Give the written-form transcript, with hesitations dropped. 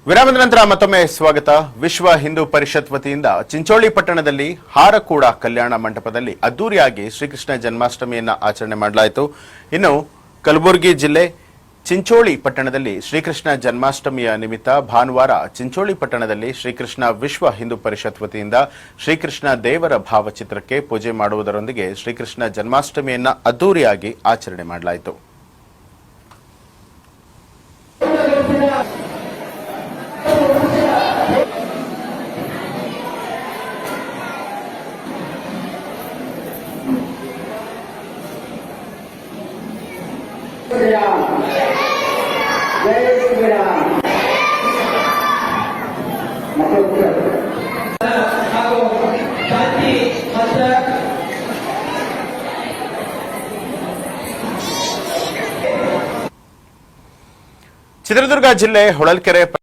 ವಿರಾಮದ ನಂತರ ಮತ್ತೊಮ್ಮೆ ಸ್ವಾಗತ. ವಿಶ್ವ ಹಿಂದೂ ಪರಿಷತ್ ವತಿಯಿಂದ ಚಿಂಚೋಳಿ ಪಟ್ಟಣದಲ್ಲಿ ಹಾರಕೂಡ ಕಲ್ಯಾಣ ಮಂಟಪದಲ್ಲಿ ಅದ್ದೂರಿಯಾಗಿ ಶ್ರೀಕೃಷ್ಣ ಜನ್ಮಾಷ್ಟಮಿಯನ್ನ ಆಚರಣೆ ಮಾಡಲಾಯಿತು. ಇನ್ನು ಕಲಬುರಗಿ ಜಿಲ್ಲೆ ಚಿಂಚೋಳಿ ಪಟ್ಟಣದಲ್ಲಿ ಶ್ರೀಕೃಷ್ಣ ಜನ್ಮಾಷ್ಟಮಿಯ ನಿಮಿತ್ತ ಭಾನುವಾರ ಚಿಂಚೋಳಿ ಪಟ್ಟಣದಲ್ಲಿ ಶ್ರೀಕೃಷ್ಣ ವಿಶ್ವ ಹಿಂದೂ ಪರಿಷತ್ ವತಿಯಿಂದ ಶ್ರೀಕೃಷ್ಣ ದೇವರ ಭಾವಚಿತ್ರಕ್ಕೆ ಪೂಜೆ ಮಾಡುವುದರೊಂದಿಗೆ ಶ್ರೀಕೃಷ್ಣ ಜನ್ಮಾಷ್ಟಮಿಯನ್ನ ಅದ್ದೂರಿಯಾಗಿ ಆಚರಣೆ ಮಾಡಲಾಯಿತು. ಚಿತ್ರದುರ್ಗ ಜಿಲ್ಲೆ ಹೊಳಲ್ಕೆರೆ